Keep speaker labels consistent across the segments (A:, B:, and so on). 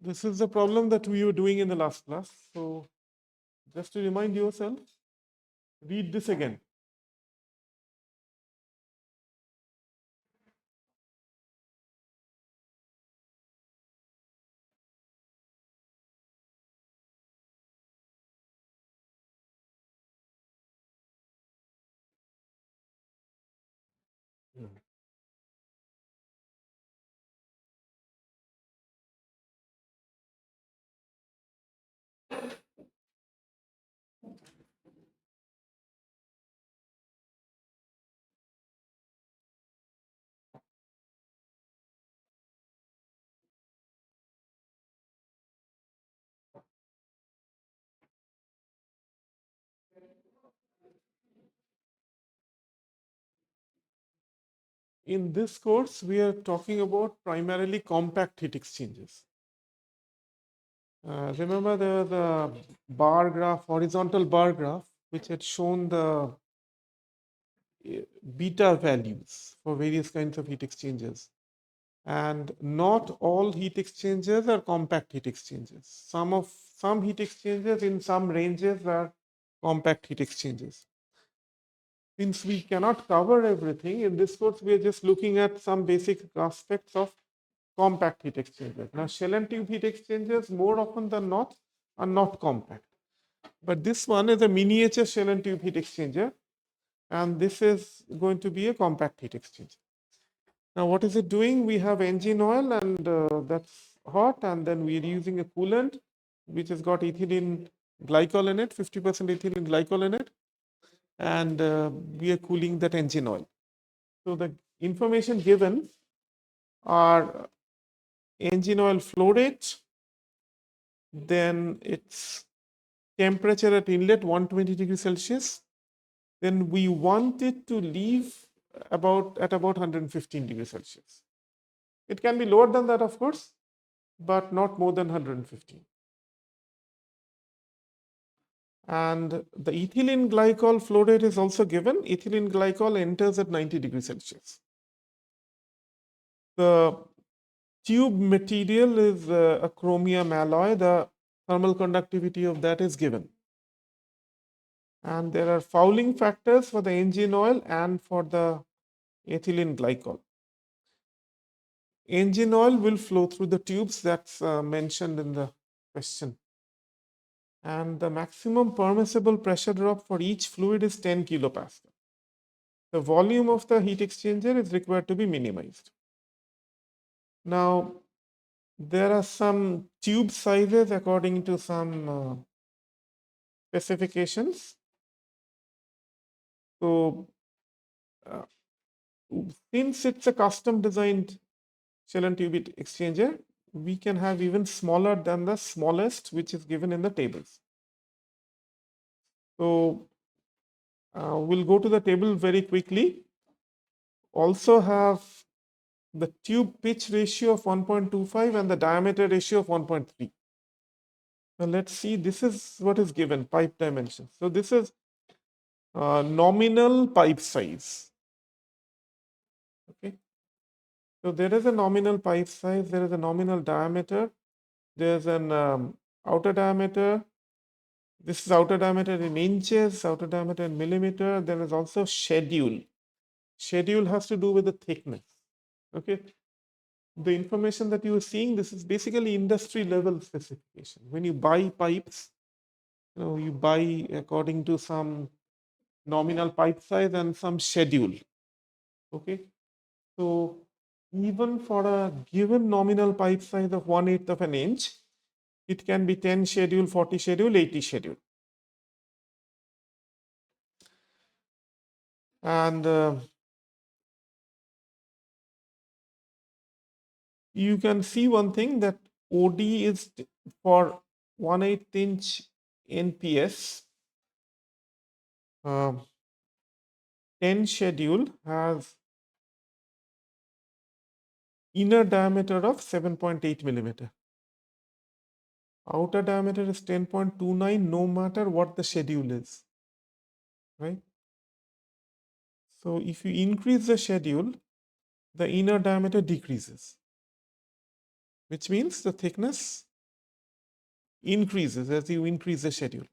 A: This is the problem that we were doing in the last class. So just to remind yourself, read this again. In this course, we are talking about primarily compact heat exchangers. Remember the bar graph, horizontal bar graph, which had shown the beta values for various kinds of heat exchangers. And not all heat exchangers are compact heat exchangers. Some heat exchangers in some ranges are compact heat exchangers. Since we cannot cover everything in this course, we are just looking at some basic aspects of compact heat exchangers. Now, shell and tube heat exchangers, more often than not, are not compact. But this one is a miniature shell and tube heat exchanger, and this is going to be a compact heat exchanger. Now, what is it doing? We have engine oil, and that's hot, and then we are using a coolant which has got ethylene glycol in it, 50% ethylene glycol in it, and we are cooling that engine oil. So the information given are engine oil flow rate, then its temperature at inlet 120 degrees Celsius. Then we want it to leave at about 115 degrees Celsius. It can be lower than that, of course, but not more than 115. And the ethylene glycol flow rate is also given. Ethylene glycol enters at 90 degrees Celsius. The tube material is a chromium alloy. The thermal conductivity of that is given. And there are fouling factors for the engine oil and for the ethylene glycol. Engine oil will flow through the tubes, that's mentioned in the question. And the maximum permissible pressure drop for each fluid is 10 kilopascal. The volume of the heat exchanger is required to be minimized. Now, there are some tube sizes according to some specifications. So, since it's a custom designed shell and tube heat exchanger, we can have even smaller than the smallest, which is given in the tables. So, we'll go to the table very quickly. Also have the tube pitch ratio of 1.25 and the diameter ratio of 1.3. Now let's see, this is what is given, pipe dimensions. So this is nominal pipe size. Okay. So there is a nominal pipe size, there is a nominal diameter, there's an outer diameter. This is outer diameter in inches, outer diameter in millimeter. There is also schedule. Schedule has to do with the thickness. Okay. The information that you are seeing, this is basically industry level specification. When you buy pipes, you buy according to some nominal pipe size and some schedule. Okay. So even for a given nominal pipe size of 1/8 of an inch, it can be 10 schedule, 40 schedule, 80 schedule. And you can see one thing that OD is for 1/8 inch NPS. 10 schedule has inner diameter of 7.8 millimeter. Outer diameter is 10.29 no matter what the schedule is, right? So if you increase the schedule, the inner diameter decreases, which means the thickness increases as you increase the schedule,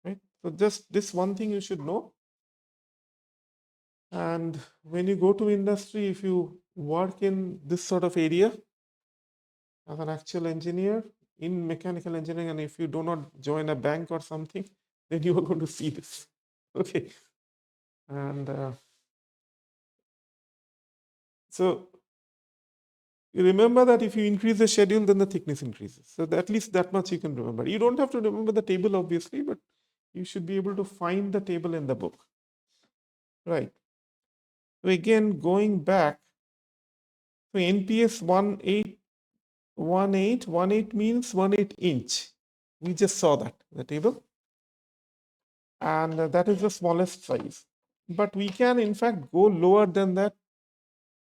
A: right? So just this one thing you should know. And when you go to industry, if you work in this sort of area as an actual engineer in mechanical engineering, and if you do not join a bank or something, then you are going to see this. Okay. And so you remember that if you increase the schedule, then the thickness increases. So at least that much you can remember. You don't have to remember the table, obviously, but you should be able to find the table in the book. Right. So again, going back, so NPS 1818 means 18 inch. We just saw that, the table. And that is the smallest size. But we can, in fact, go lower than that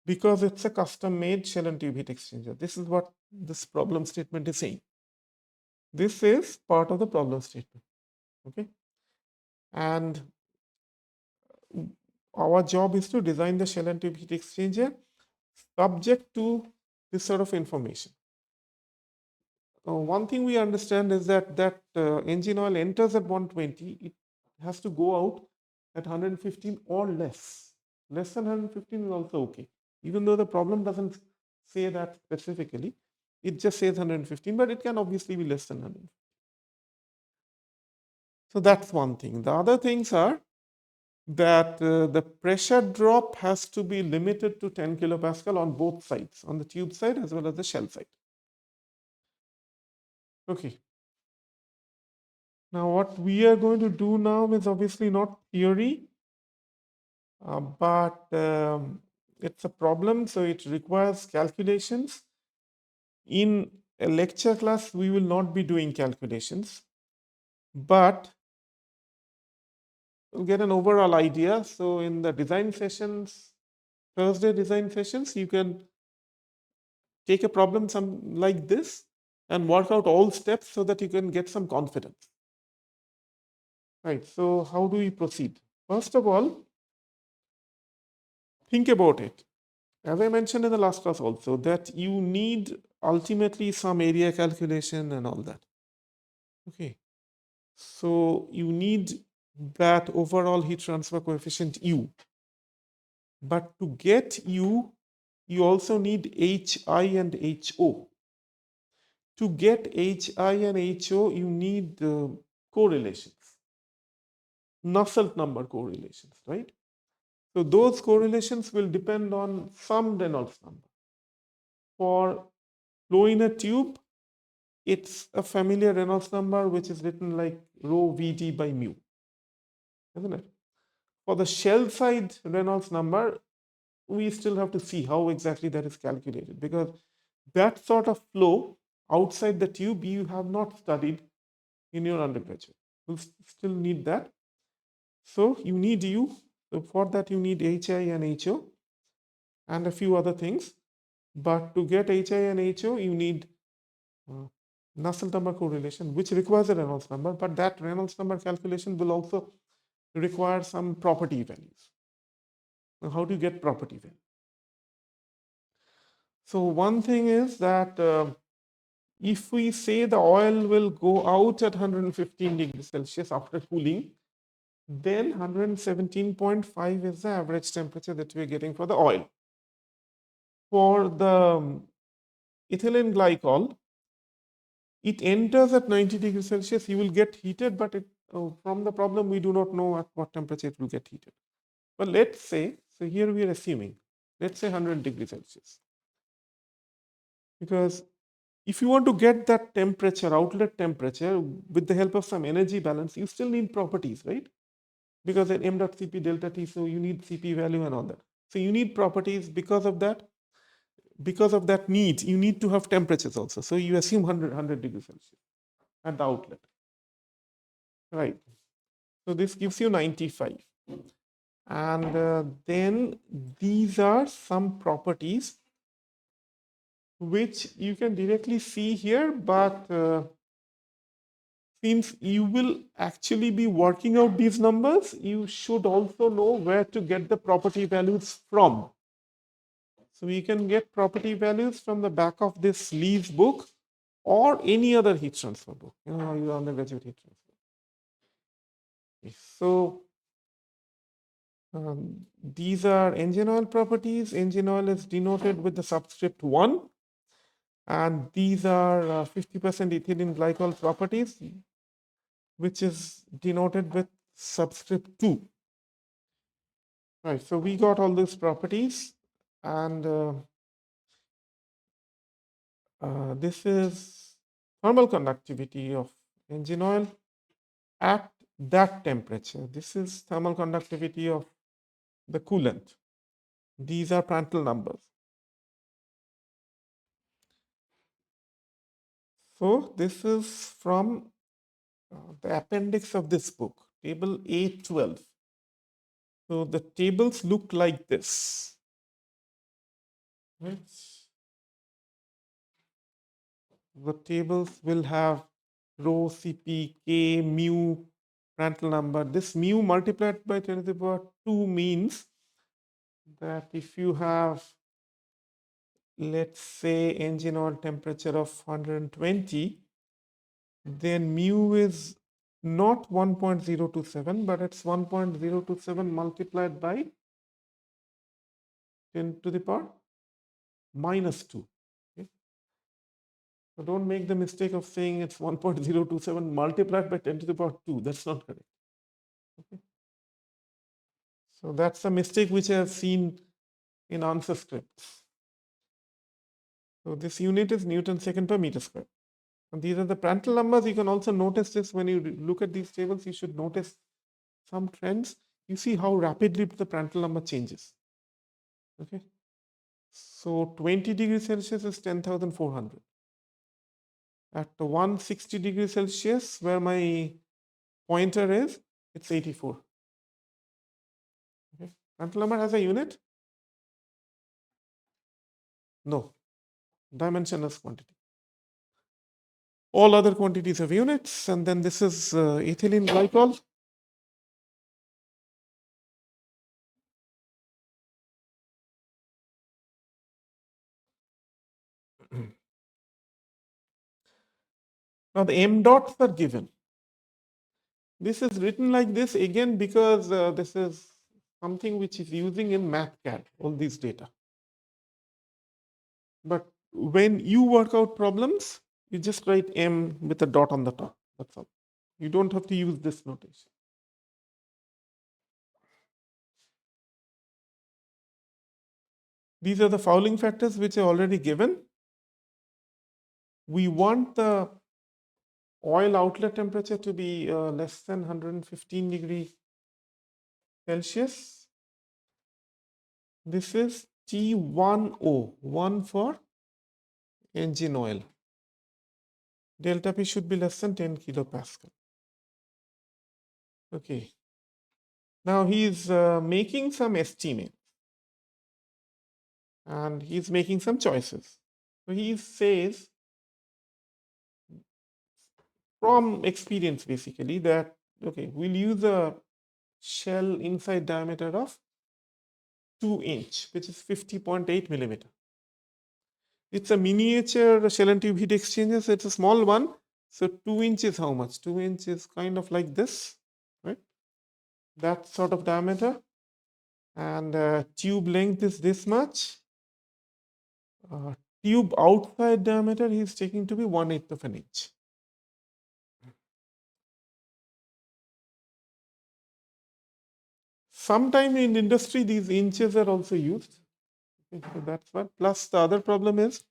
A: because it's a custom-made shell and tube heat exchanger. This is what this problem statement is saying. This is part of the problem statement. Okay. And our job is to design the shell and tube heat exchanger subject to this sort of information. One thing we understand is that engine oil enters at 120, it has to go out at 115 or less. Less than 115 is also okay. Even though the problem doesn't say that specifically, it just says 115, but it can obviously be less than 100. So that's one thing. The other things are that the pressure drop has to be limited to 10 kilopascal on both sides, on the tube side as well as the shell side. Okay. Now, what we are going to do now is obviously not theory, but it's a problem, so it requires calculations. In a lecture class, we will not be doing calculations, but we'll get an overall idea. So in the design sessions, Thursday design sessions, you can take a problem like this and work out all steps so that you can get some confidence. Right, so how do we proceed? First of all, think about it. As I mentioned in the last class also, that you need ultimately some area calculation and all that. Okay. So you need that overall heat transfer coefficient U. But to get U, you also need HI and HO. To get HI and HO, you need correlations, Nusselt number correlations, right? So those correlations will depend on some Reynolds number. For flow in a tube, it's a familiar Reynolds number which is written like rho Vd by mu, isn't it? For the shell side Reynolds number, we still have to see how exactly that is calculated, because that sort of flow outside the tube you have not studied in your undergraduate. You'll still need that. So you need U. So for that you need HI and HO and a few other things. But to get HI and HO, you need Nusselt number correlation, which requires a Reynolds number, but that Reynolds number calculation will also require some property values. Now, how do you get property value? So one thing is that if we say the oil will go out at 115 degrees Celsius after cooling, then 117.5 is the average temperature that we're getting for the oil. For the ethylene glycol, it enters at 90 degrees Celsius, you will get heated, but from the problem, we do not know at what temperature it will get heated. But let's say, so here we are assuming, let's say 100 degrees Celsius. Because if you want to get that temperature, outlet temperature, with the help of some energy balance, you still need properties, right? Because at m dot Cp delta T, so you need Cp value and all that. So you need properties because of that. Because of that need, you need to have temperatures also. So you assume 100 degrees Celsius at the outlet. Right. So this gives you 95. And then these are some properties which you can directly see here, but since you will actually be working out these numbers, you should also know where to get the property values from. So we can get property values from the back of this Lee's book. or any other heat transfer book, your undergraduate heat transfer. Okay, so these are engine oil properties. Engine oil is denoted with the subscript 1, and these are 50% ethylene glycol properties, which is denoted with subscript 2. Right, so we got all these properties, and this is thermal conductivity of engine oil at that temperature. This is thermal conductivity of the coolant. These are Prandtl numbers. So this is from the appendix of this book, table A12. So the tables look like this. Right? The tables will have rho, Cp, K, mu, Prandtl number. This mu multiplied by 10 to the power 2 means that if you have, let's say, engine oil temperature of 120, then mu is not 1.027, but it's 1.027 multiplied by 10 to the power minus 2. Okay? So don't make the mistake of saying it's 1.027 multiplied by 10 to the power 2. That's not correct. Okay? So that's a mistake which I have seen in answer scripts. So this unit is Newton second per meter square. And these are the Prandtl numbers. You can also notice this when you look at these tables. You should notice some trends. You see how rapidly the Prandtl number changes. Okay. So 20 degrees Celsius is 10,400. At 160 degrees Celsius, where my pointer is, it's 84. Okay. Prandtl number has a unit? No. Dimensionless quantity. All other quantities have units, and then this is ethylene glycol. Now the m dots are given. This is written like this again because this is something which is using in MathCAD, all these data. But when you work out problems, you just write m with a dot on the top. That's all. You don't have to use this notation. These are the fouling factors which are already given. We want the oil outlet temperature to be less than 115 degrees Celsius. This is T10, 1 for engine oil. Delta P should be less than 10 kilopascal. Okay. Now he's making some estimates and he's making some choices. So he says, from experience basically, that okay, we'll use a shell inside diameter of 2 inch, which is 50.8 millimeter. It's a miniature shell and tube heat exchanger, so it's a small one. So 2 inches, how much? 2 inches kind of like this, right? That sort of diameter. And tube length is this much. Tube outside diameter he is taking to be 1/8 of an inch. Sometime in industry, these inches are also used. Okay, so that's one. Plus, the other problem is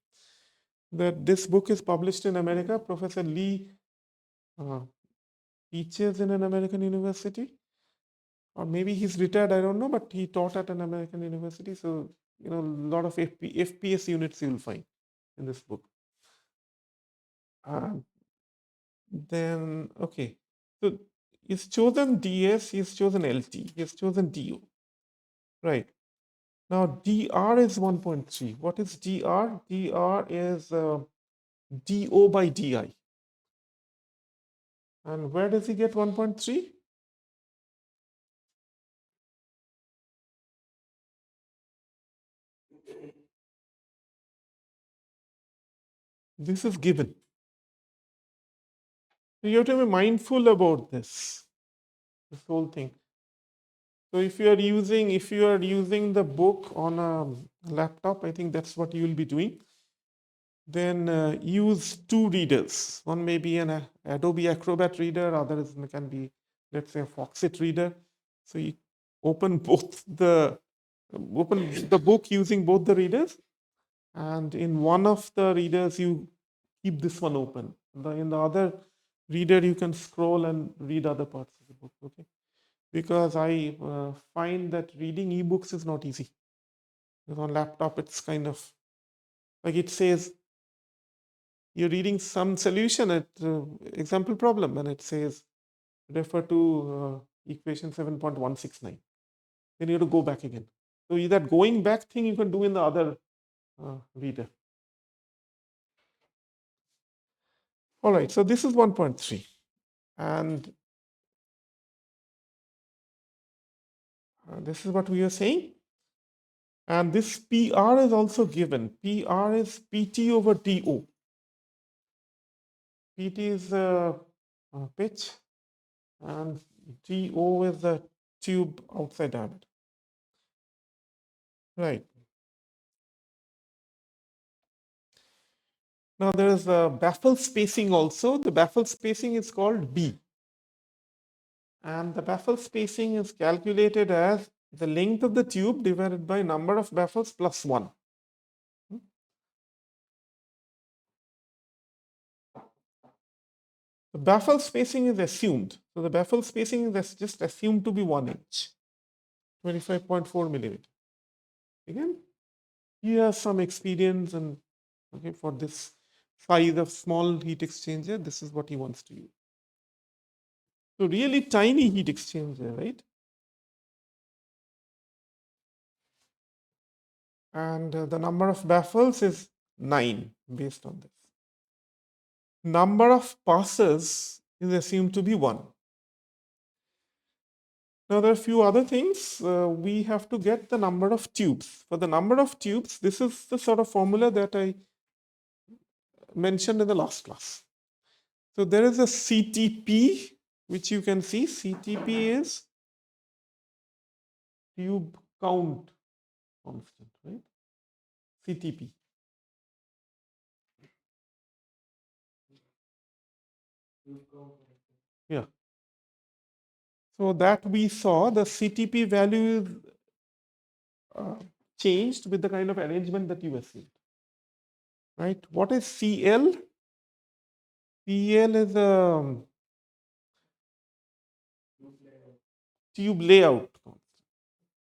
A: that this book is published in America. Professor Lee teaches in an American university, or maybe he's retired, I don't know, but he taught at an American university. So, a lot of FPS units you will find in this book. Then, okay. So, he's chosen DS, he's chosen LT, he's chosen DO. Right. Now, DR is 1.3. What is DR? DR is DO by DI. And where does he get 1.3? This is given. So you have to be mindful about this whole thing. So if you are using the book on a laptop, I think that's what you will be doing. Then use two readers. One may be an Adobe Acrobat reader, other can be, let's say, a Foxit reader. So you open open the book using both the readers, and in one of the readers you keep this one open. In the other reader you can scroll and read other parts of the book. Okay, because I find that reading ebooks is not easy. Because on laptop it's kind of like it says you're reading some solution at example problem and it says refer to equation 7.169. Then you have to go back again. So that going back thing you can do in the other reader. All right, so this is 1.3. And this is what we are saying. And this PR is also given. PR is PT over TO. PT is the pitch and TO is the tube outside diameter. Right. Now there is a baffle spacing also. The baffle spacing is called B. And the baffle spacing is calculated as the length of the tube divided by number of baffles plus 1. The baffle spacing is assumed. So the baffle spacing is just assumed to be 1 inch, 25.4 millimeter. Again, he has some experience, and okay, for this size of small heat exchanger, this is what he wants to use. So really tiny heat exchanger, right? And the number of baffles is 9 based on this. Number of passes is assumed to be 1. Now there are a few other things. We have to get the number of tubes. For the number of tubes, this is the sort of formula that I mentioned in the last class. So there is a CTP, which you can see. CTP is tube count constant, right? CTP. Yeah. So that we saw the CTP value is changed with the kind of arrangement that you assumed. Right? What is CL? CL is a tube layout.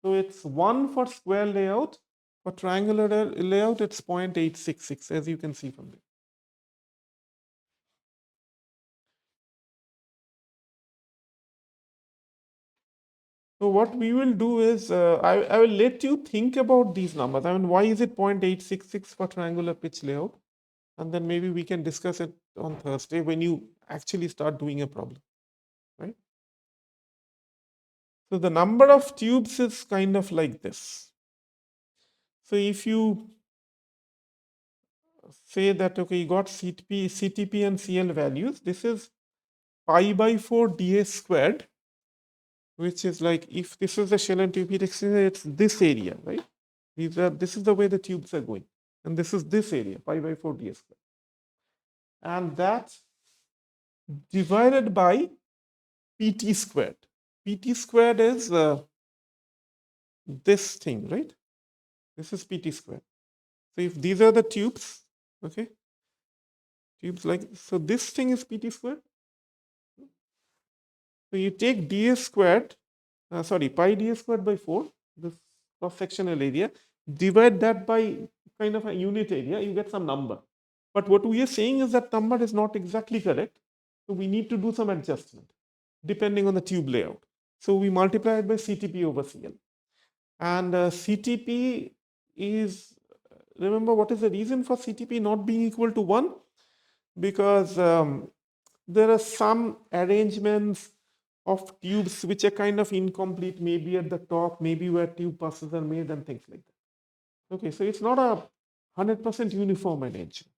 A: So it's 1 for square layout. For triangular layout, it's 0.866, as you can see from there. So what we will do is, I will let you think about these numbers. I mean, why is it 0.866 for triangular pitch layout? And then maybe we can discuss it on Thursday when you actually start doing a problem, right? So the number of tubes is kind of like this. So if you say that, okay, you got CTP and CL values, this is pi by 4 dA squared, which is like, if this is the shell and tube heat exchanger, it's this area, right? This is the way the tubes are going. And this is this area, pi by 4 dA squared. And that divided by PT squared. PT squared is this thing, right? This is PT squared. So if these are the tubes, okay, tubes like, so this thing is PT squared. So you take dA squared, pi dA squared by 4, this cross-sectional area, divide that by kind of a unit area, you get some number. But what we are saying is that number is not exactly correct. So we need to do some adjustment depending on the tube layout. So we multiply it by CTP over CL. And CTP is, remember what is the reason for CTP not being equal to 1? Because there are some arrangements of tubes which are kind of incomplete, maybe at the top, maybe where tube passes are made and things like that. Okay, so it's not a 100% uniform arrangement.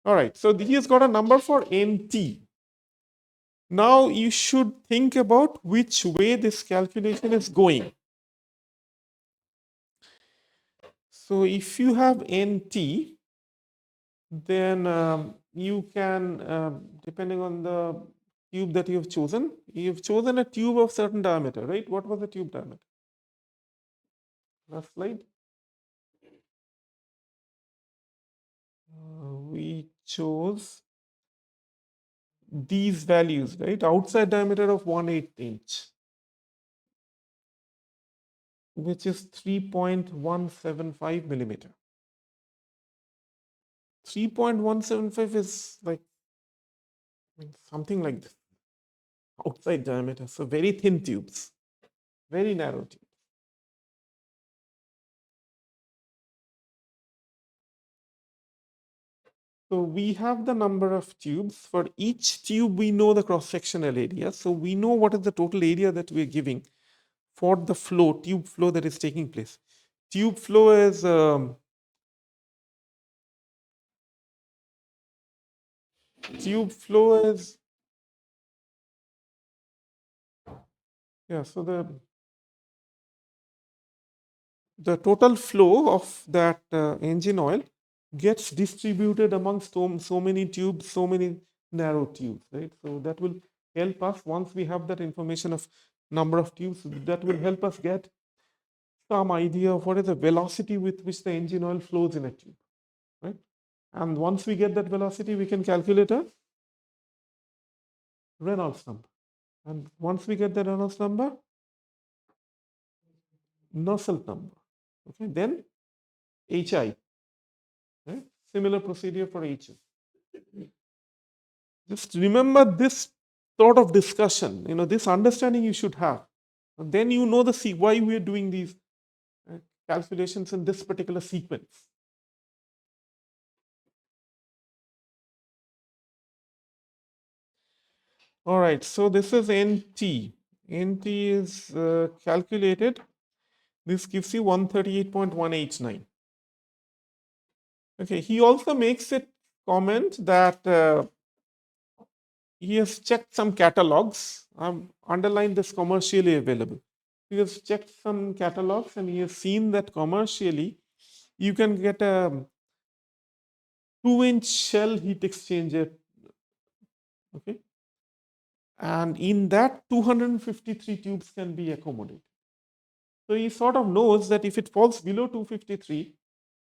A: All right, so he has got a number for NT. Now you should think about which way this calculation is going. So if you have NT, then you can, depending on the tube that you've chosen a tube of certain diameter, right? What was the tube diameter? Last slide. We chose these values, right? Outside diameter of 1/8 inch, which is 3.175 millimeter. 3.175 is like something like this, outside diameter. So very thin tubes, very narrow tubes. So we have the number of tubes. For each tube, we know the cross-sectional area. So we know what is the total area that we're giving for the flow, tube flow that is taking place. Tube flow is yeah. So the total flow of that engine oil gets distributed amongst so many tubes, so many narrow tubes, right? So that will help us once we have that information of number of tubes. That will help us get some idea of what is the velocity with which the engine oil flows in a tube, right? And once we get that velocity, we can calculate a Reynolds number. And once we get the Reynolds number, Nusselt number, okay, then HI, right? Similar procedure for HO. Just remember this sort of discussion, this understanding you should have. And then you know why we are doing these calculations in this particular sequence. All right, so this is NT. NT is calculated. This gives you 138.189. Okay, he also makes it comment that he has checked some catalogs. Underline this commercially available. He has checked some catalogs and he has seen that commercially you can get a 2-inch shell heat exchanger. Okay. And in that 253 tubes can be accommodated. So he sort of knows that if it falls below 253,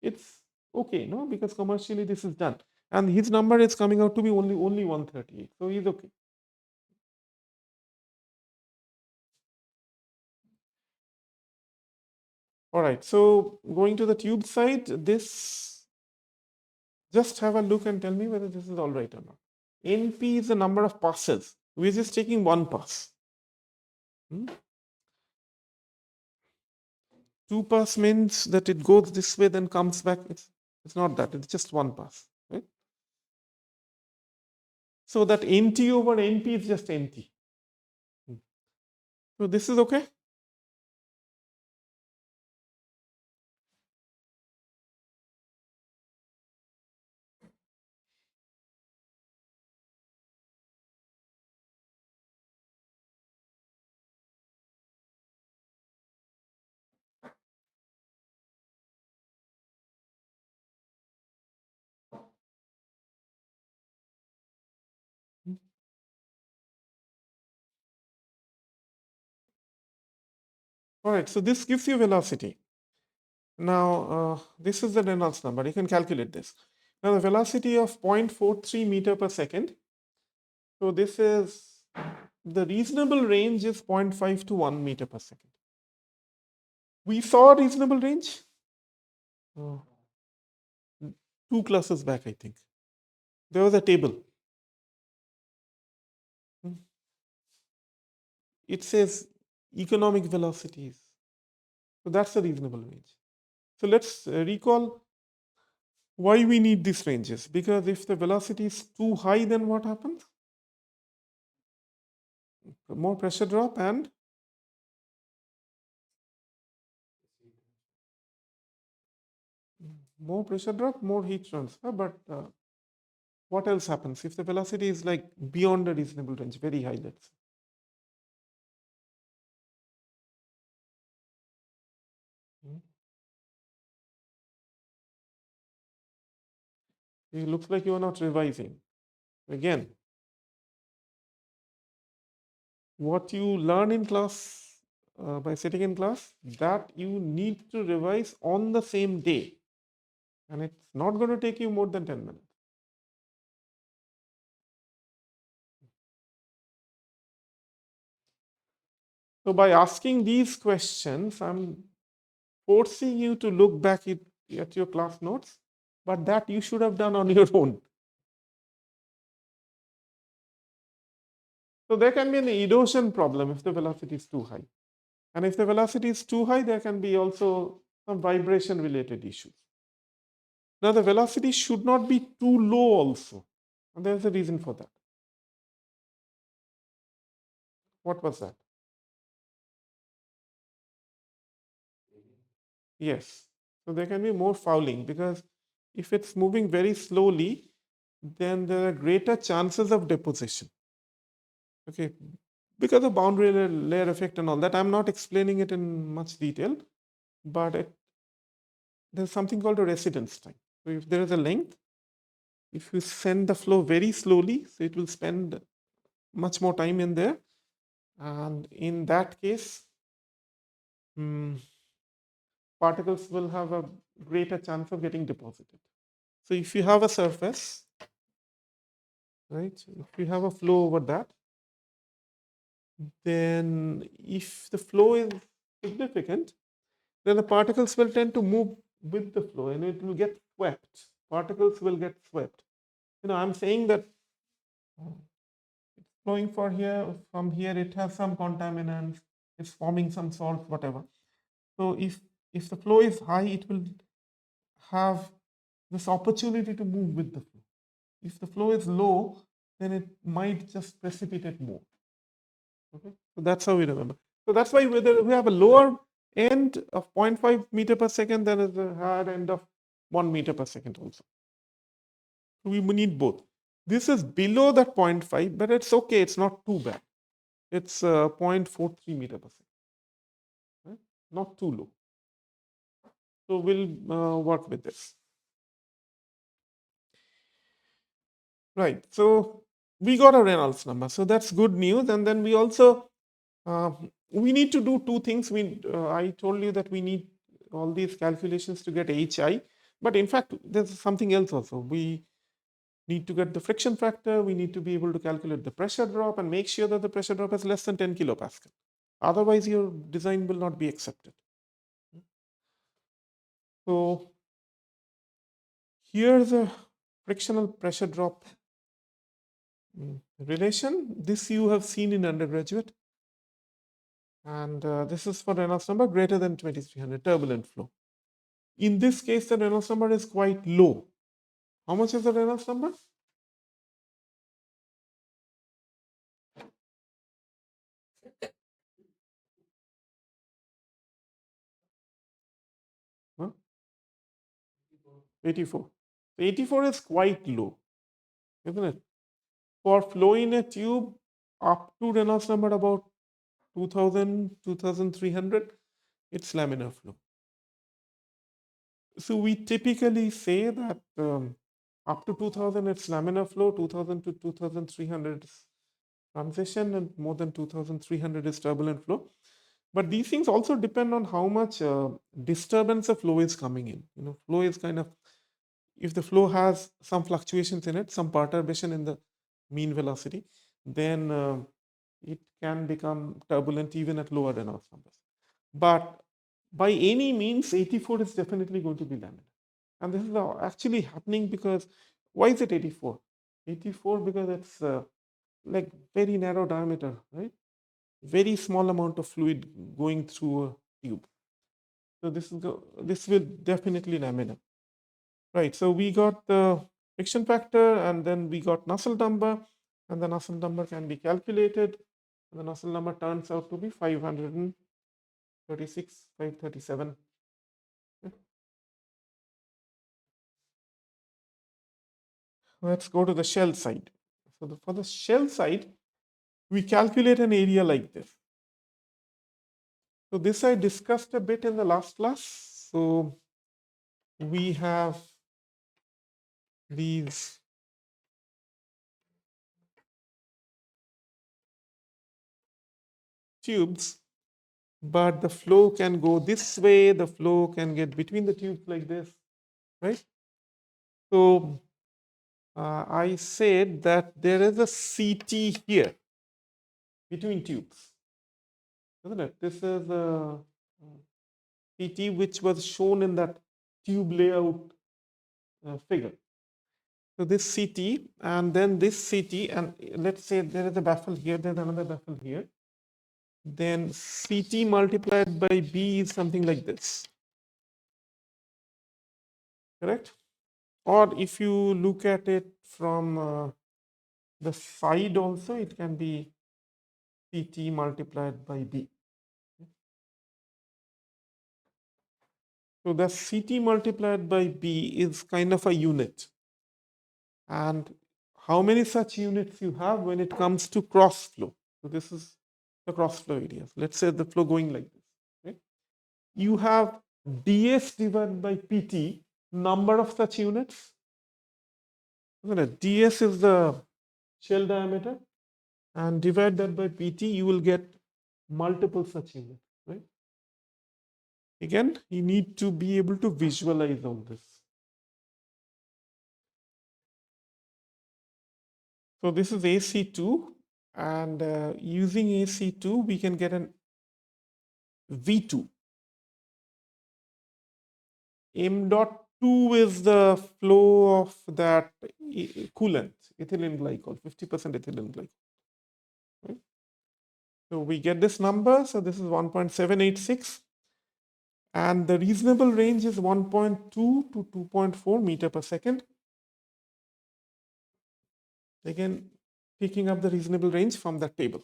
A: it's okay, no? Because commercially this is done. And his number is coming out to be only 138. So he's okay. All right, so going to the tube side, this, just have a look and tell me whether this is all right or not. NP is the number of passes. We're just taking one pass. 2 pass means that it goes this way, then comes back. It's not that, it's just one pass, right? So that NT over NP is just NT. So this is okay? All right, so this gives you velocity. Now, this is the Reynolds number. You can calculate this. Now, the velocity of 0.43 meter per second. So this is, the reasonable range is 0.5 to 1 meter per second. We saw a reasonable range 2 classes back, I think. There was a table. It says economic velocities. So that's a reasonable range. So let's recall why we need these ranges. Because if the velocity is too high, then what happens? More pressure drop and more pressure drop, more heat transfer. But what else happens if the velocity is like beyond a reasonable range, very high, let's say? Hmm. It looks like you are not revising. Again, what you learn in class by sitting in class, that you need to revise on the same day. And it's not going to take you more than 10 minutes. So by asking these questions, I'm forcing you to look back at your class notes, but that you should have done on your own. So there can be an erosion problem if the velocity is too high. And if the velocity is too high, there can be also some vibration related issues. Now the velocity should not be too low also. And there's a reason for that. What was that? Yes. So there can be more fouling because if it's moving very slowly, then there are greater chances of deposition. Okay. Because of boundary layer effect and all that, I'm not explaining it in much detail, but there's something called a residence time. So if there is a length, if you send the flow very slowly, so it will spend much more time in there. And in that case, particles will have a greater chance of getting deposited. So if you have a surface, right, if you have a flow over that, then if the flow is significant, then the particles will tend to move with the flow and it will get swept. Particles will get swept. I'm saying that it's flowing from here, it has some contaminants, it's forming some salts, whatever. So if the flow is high, it will have this opportunity to move with the flow. If the flow is low, then it might just precipitate more. Okay, so that's how we remember. So that's why whether we have a lower end of 0.5 meter per second, there is a higher end of 1 meter per second also. We need both. This is below that 0.5, but it's okay. It's not too bad. It's 0.43 meter per second, right? Not too low. So we'll work with this. Right. So we got a Reynolds number. So that's good news. And then we also we need to do two things. I told you that we need all these calculations to get HI, but in fact, there's something else also. We need to get the friction factor. We need to be able to calculate the pressure drop and make sure that the pressure drop is less than 10 kilopascal. Otherwise, your design will not be accepted. So here's a frictional pressure drop relation. This you have seen in undergraduate. And this is for Reynolds number greater than 2300 turbulent flow. In this case, the Reynolds number is quite low. How much is the Reynolds number? Huh? 84. 84 is quite low, isn't it? For flow in a tube up to Reynolds number about 2000, 2300, it's laminar flow. So we typically say that up to 2000 it's laminar flow, 2000 to 2300 is transition, and more than 2300 is turbulent flow. But these things also depend on how much disturbance of flow is coming in. Flow is kind of, if the flow has some fluctuations in it, some perturbation in the mean velocity, then it can become turbulent even at lower Reynolds numbers. But by any means, 84 is definitely going to be laminar. And this is actually happening because, why is it 84? 84 because it's like very narrow diameter, right? Very small amount of fluid going through a tube. So this will definitely laminar. Right, so we got the friction factor and then we got Nusselt number, and the Nusselt number can be calculated. The Nusselt number turns out to be 536, 537. let's go to the shell side. So for the shell side, we calculate an area like this. So this I discussed a bit in the last class. So we have these tubes, but the flow can go this way, the flow can get between the tubes like this, right? So I said that there is a CT here between tubes, isn't it? This is a CT which was shown in that tube layout figure. So this CT and then this CT, and let's say there is a baffle here, there's another baffle here. Then CT multiplied by B is something like this, correct? Or if you look at it from the side also, it can be CT multiplied by B. So the CT multiplied by B is kind of a unit. And how many such units you have when it comes to cross flow? So this is the cross flow area. Let's say the flow going like this. Right? You have ds divided by pt, number of such units. ds is the shell diameter, and divide that by pt, you will get multiple such units. Right? Again, you need to be able to visualize all this. So this is AC2, and using AC2, we can get an V2. M dot 2 is the flow of that coolant, ethylene glycol, 50% ethylene glycol. Right? So we get this number. So this is 1.786. And the reasonable range is 1.2 to 2.4 meter per second. Again, picking up the reasonable range from that table.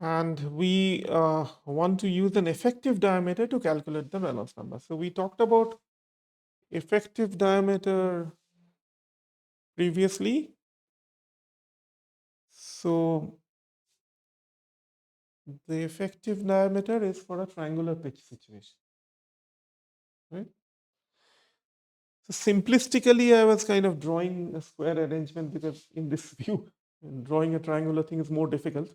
A: And we want to use an effective diameter to calculate the Reynolds number. So we talked about effective diameter previously. So the effective diameter is for a triangular pitch situation. Right? So simplistically, I was kind of drawing a square arrangement because in this view, drawing a triangular thing is more difficult.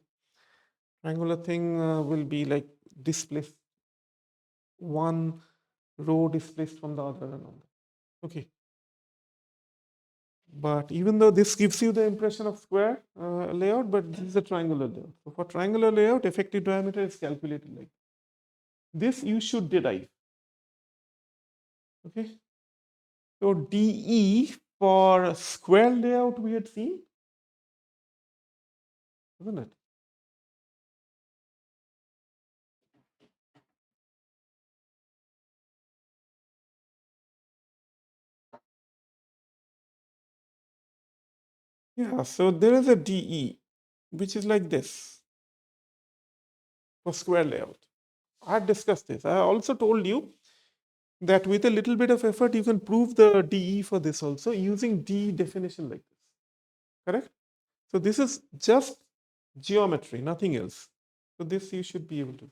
A: Triangular thing will be like displaced, one row displaced from the other and all that. Okay. But even though this gives you the impression of square layout, but this is a triangular layout. So for triangular layout, effective diameter is calculated like this. You should derive. Okay. So DE for square layout we had seen, isn't it? Yeah, so there is a DE, which is like this for square layout. I had discussed this. I also told you that with a little bit of effort, you can prove the DE for this also using D definition like this, correct? So this is just geometry, nothing else. So this you should be able to do.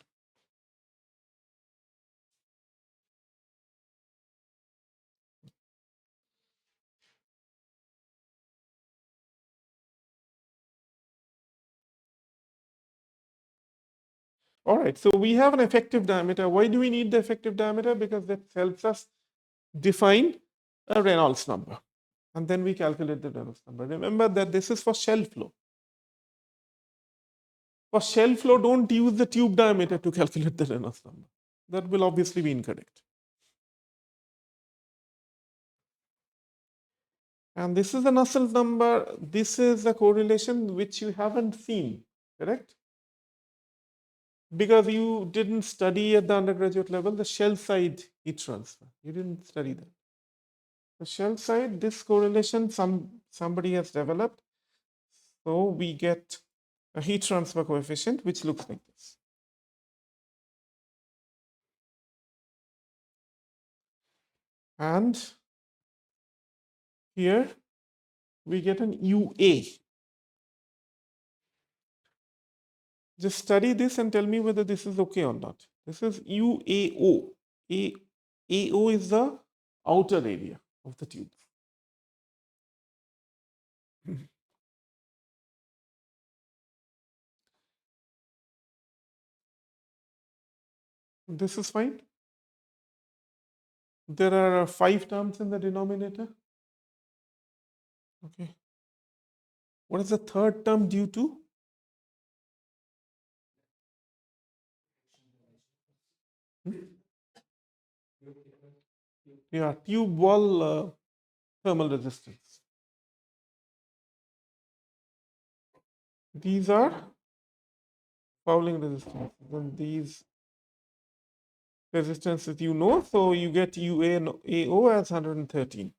A: All right, so we have an effective diameter. Why do we need the effective diameter? Because that helps us define a Reynolds number. And then we calculate the Reynolds number. Remember that this is for shell flow. For shell flow, don't use the tube diameter to calculate the Reynolds number. That will obviously be incorrect. And this is the Nusselt number. This is a correlation which you haven't seen, correct? Because you didn't study at the undergraduate level the shell side heat transfer. You didn't study that. The shell side, this correlation somebody has developed. So we get a heat transfer coefficient which looks like this. And Here we get an UA. Just study this and tell me whether this is okay or not. This is UAO. AO is the outer area of the tube. This is fine. There are 5 terms in the denominator. Okay. What is the third term due to? Yeah, tube wall thermal resistance. These are fouling resistance. Then these resistances you know, so you get UA and AO as 113.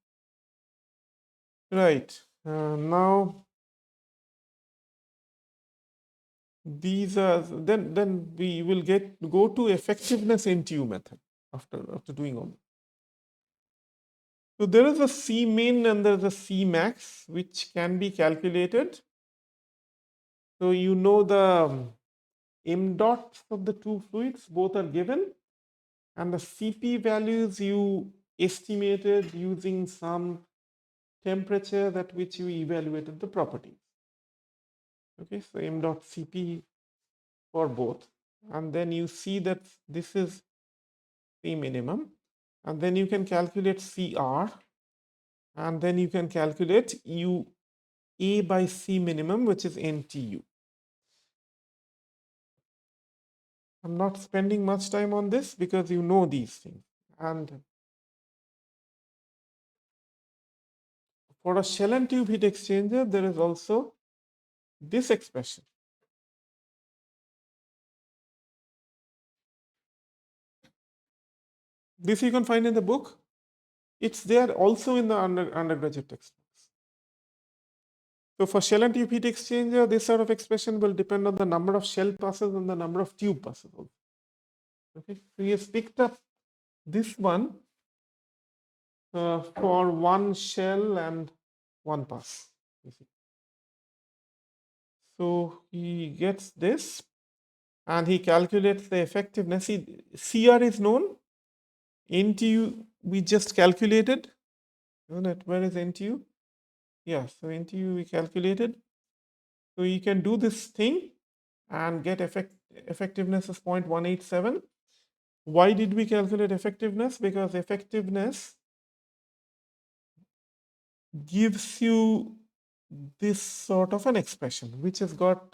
A: Right. Now these are then we will go to effectiveness NTU method after doing all. So there is a C min and there is a C max which can be calculated. So you know the M dots of the two fluids both are given, and the Cp values you estimated using some temperature at which you evaluated the properties. Okay, so M dot Cp for both, and then you see that this is C minimum, and then you can calculate Cr, and then you can calculate U A by C minimum, which is NTU. I'm not spending much time on this because you know these things. And for a shell and tube heat exchanger, there is also this expression. This you can find in the book. It's there also in the undergraduate textbooks. So for shell and tube heat exchanger, this sort of expression will depend on the number of shell passes and the number of tube passes also. Okay, so he has picked up this one for one shell and one pass. So he gets this and he calculates the effectiveness. CR is known. NTU we just calculated. Isn't it? Where is NTU? Yeah, so NTU we calculated. So you can do this thing and get effectiveness of 0.187. Why did we calculate effectiveness? Because effectiveness gives you this sort of an expression which has got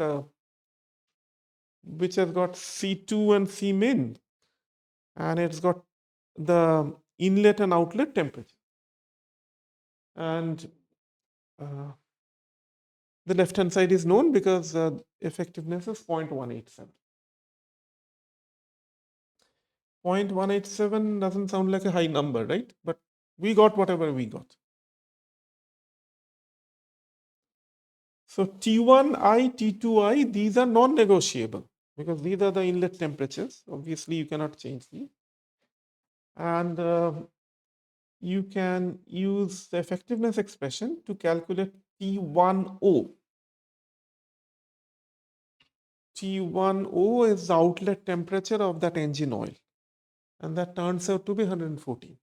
A: C2 and C min, and it's got the inlet and outlet temperature, and the left hand side is known because effectiveness is 0.187. 0.187 doesn't sound like a high number, right? But we got whatever we got. So T1I, T2I, these are non-negotiable because these are the inlet temperatures. Obviously, you cannot change these. And you can use the effectiveness expression to calculate T1O. T1O is the outlet temperature of that engine oil, and that turns out to be 114.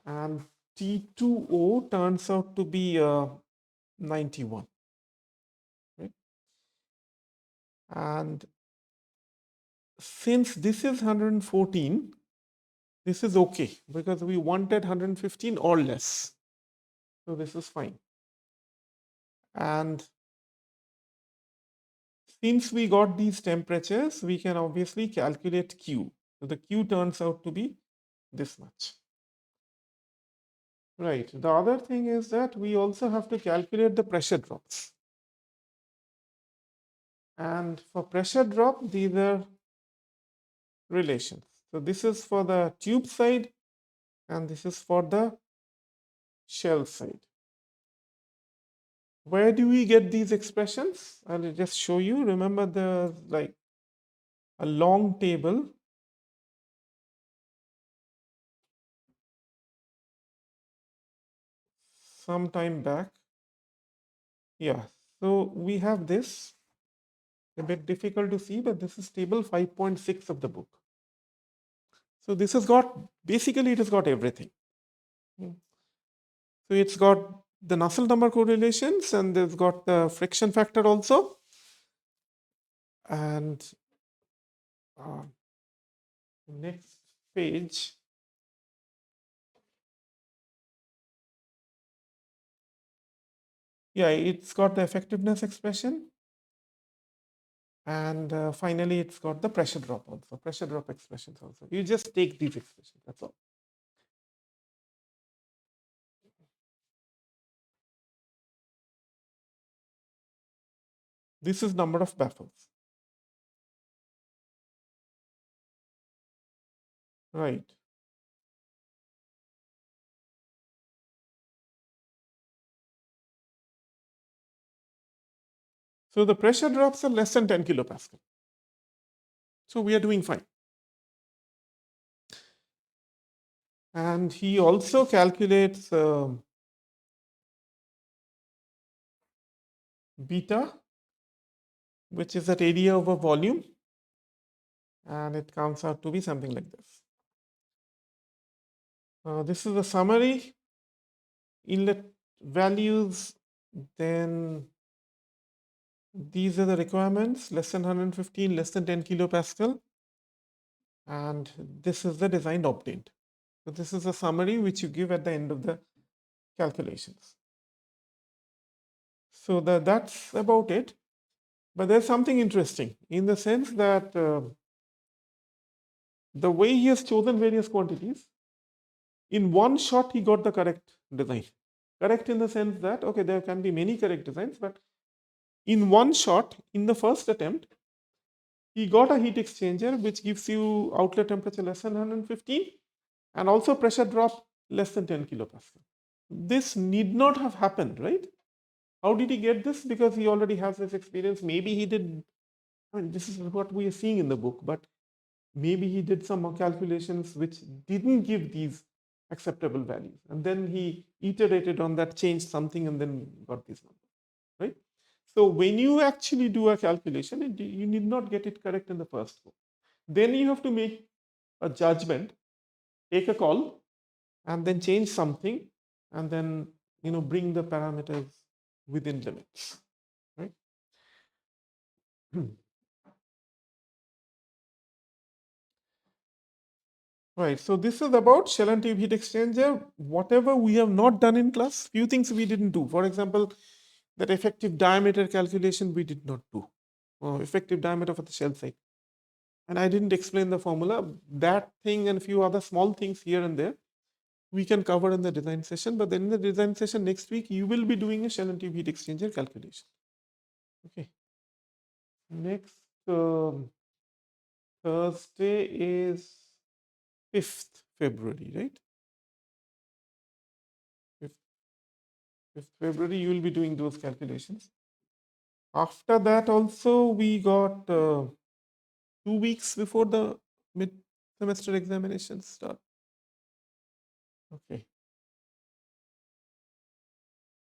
A: And T2O turns out to be 91. Right? And since this is 114, this is okay because we wanted 115 or less. So this is fine. And since we got these temperatures, we can obviously calculate Q. So the Q turns out to be this much. Right. The other thing is that we also have to calculate the pressure drops. And for pressure drop, these are relations. So this is for the tube side and this is for the shell side. Where do we get these expressions? I'll just show you. Remember the like a long table. some time back. Yeah, so we have this, a bit difficult to see, but this is table 5.6 of the book. So this has got, basically it has got everything. Mm. So it's got the Nusselt number correlations, and it's got the friction factor also. And uh, next page, yeah, it's got the effectiveness expression. And finally, it's got the pressure drop also, pressure drop expressions also. You just take these expressions, that's all. This is number of baffles. Right. So the pressure drops are less than 10 kilopascal. So we are doing fine. And he also calculates beta, which is that area over volume. And it comes out to be something like this. This is a summary. Inlet values, then these are the requirements, less than 115, less than 10 kilopascal. And this is the design obtained. So this is a summary which you give at the end of the calculations. So that's about it. But there's something interesting in the sense that the way he has chosen various quantities, in one shot he got the correct design. Correct in the sense that, okay, there can be many correct designs, but in one shot, in the first attempt, he got a heat exchanger which gives you outlet temperature less than 115 and also pressure drop less than 10 kilopascal. This need not have happened, right? How did he get this? Because he already has this experience. Maybe he did, I mean, this is what we are seeing in the book, but maybe he did some calculations which didn't give these acceptable values. And then he iterated on that, changed something, and then got these numbers, right? So when you actually do a calculation, you need not get it correct in the first go. Then you have to make a judgment, take a call, and then change something, and then bring the parameters within limits, right? Right. So this is about shell and tube heat exchanger. Whatever we have not done in class, few things we didn't do. For example, that effective diameter calculation we did not do. Effective diameter for the shell side. And I didn't explain the formula. That thing and a few other small things here and there we can cover in the design session. But then in the design session next week, you will be doing a shell and tube heat exchanger calculation. Okay. Next Thursday is 5th February, right? 5th February, you will be doing those calculations. After that, also, we got 2 weeks before the mid-semester examinations start. Okay.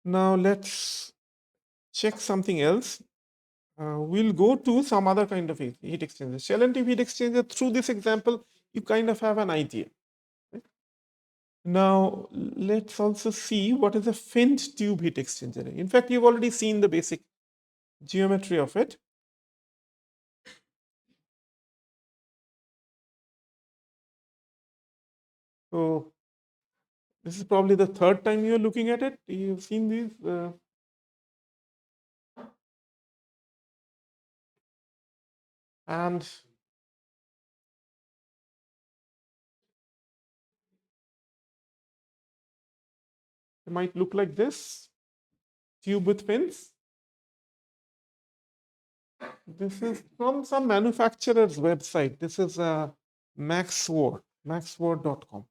A: Now, let's check something else. We'll go to some other kind of heat exchanger. Shell and tube heat exchanger, through this example, you kind of have an idea. Right? Now, let's also see what is a finned tube heat exchanger. In fact, you've already seen the basic geometry of it. So this is probably the third time you're looking at it. You've seen these. And it might look like this, tube with fins. This is from some manufacturer's website. This is Maxward, maxward.com.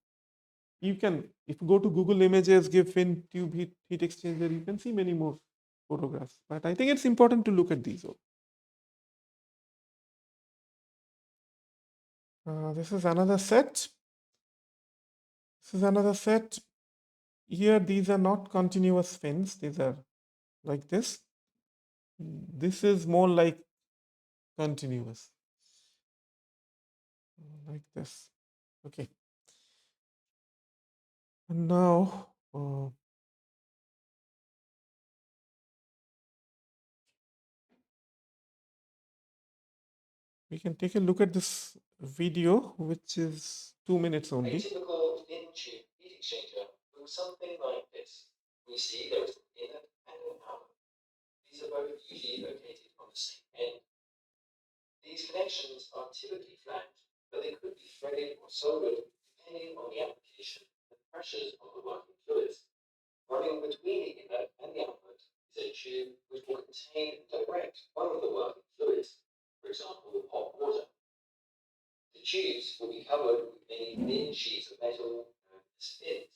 A: You can, if you go to Google Images, give fin tube heat exchanger, you can see many more photographs. But I think it's important to look at these. This is another set. This is another set. here these are not continuous fins, these are like this. This is more like continuous, like this. Okay. And now we can take a look at this video, which is 2 minutes only.
B: A typical fin tube heat exchanger looks something like this. We see there is an inlet and an outlet. These are both usually located on the same end. These connections are typically flat, but they could be threaded or soldered depending on the application and pressures of the working fluids. Running between the inlet and the outlet is a tube which will contain and direct one of the working fluids, for example, hot water. The tubes will be covered with many thin sheets of metal known as fins.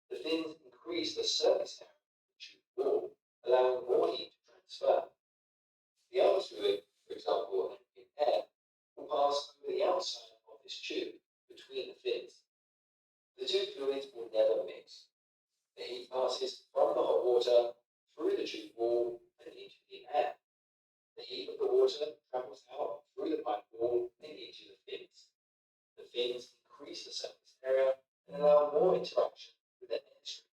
B: The fins increase the surface area of the tube wall, allowing more heat to transfer. The other fluid, for example, ambient air, will pass over the outside of this tube between the fins. The two fluids will never mix. The heat passes from the hot water through the tube wall and into the air. The heat of the water travels out through the pipe wall and into the fins. The fins increase the surface area and allow more interaction with the airstream,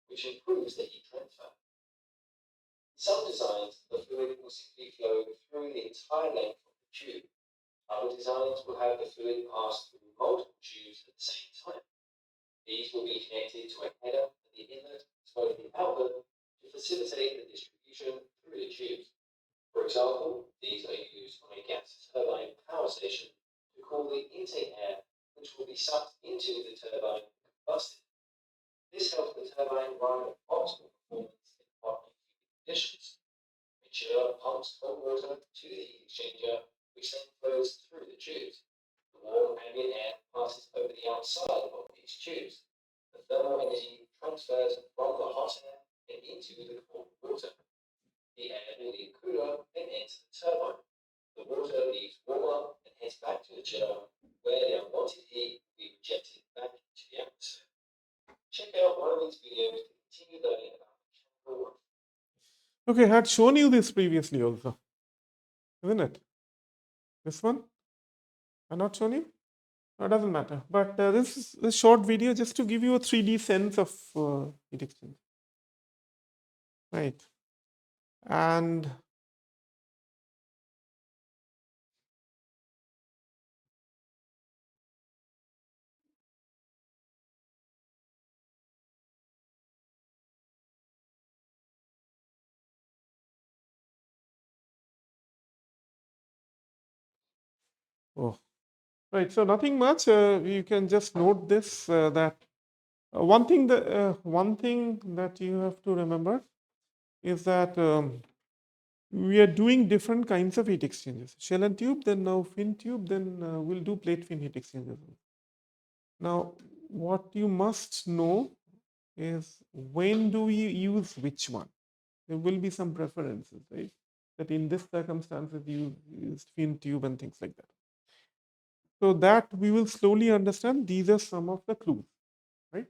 B: which improves the heat transfer. In some designs, the fluid will simply flow through the entire length of the tube. Other designs will have the fluid pass through multiple tubes at the same time. These will be connected to a header at the inlet as well as the outlet to facilitate the distribution through the tubes. For example, these are used on a gas turbine power station to cool the intake air, which will be sucked into the turbine and combusted. This helps the turbine run at optimal performance in hot and humid conditions. The chiller pumps cold water to the heat exchanger, which then flows through the tubes. The warm ambient air passes over the outside of these tubes. The thermal energy transfers from the hot air and into the cold water. The air will leave cooler and enter the turbine. The water leaves warmer and heads back to the chiller, where the unwanted heat will be rejected back into the atmosphere. Check out one of these videos to continue learning about mechanical work.
A: Okay, I had shown you this previously also, isn't it? This one? I not shown you? No, it doesn't matter. But this is a short video just to give you a 3D sense of heat exchange. Right. And oh, right. So nothing much. You can just note this that one thing that you have to remember is that we are doing different kinds of heat exchangers. Shell and tube, then now fin tube, then we'll do plate fin heat exchangers. Now, what you must know is when do we use which one? There will be some preferences, right? That in this circumstances you use fin tube and things like that. So that we will slowly understand. These are some of the clues, right?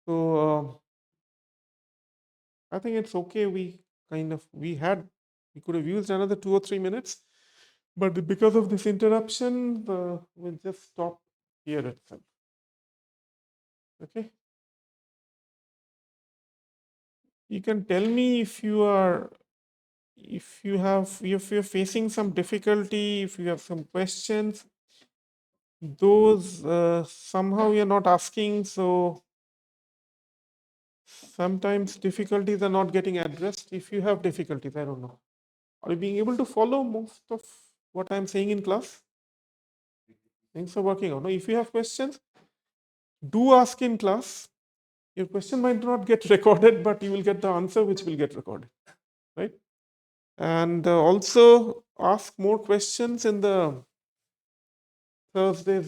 A: So I think it's okay. We could have used another 2 or 3 minutes, but because of this interruption, we'll just stop here itself. Okay. You can tell me if you're facing some difficulty, if you have some questions. Those somehow you're not asking, so sometimes difficulties are not getting addressed. If you have difficulties, I don't know. Are you being able to follow most of what I'm saying in class? Things are working out. Now, if you have questions, do ask in class. Your question might not get recorded, but you will get the answer which will get recorded, right? And also ask more questions in the Thursdays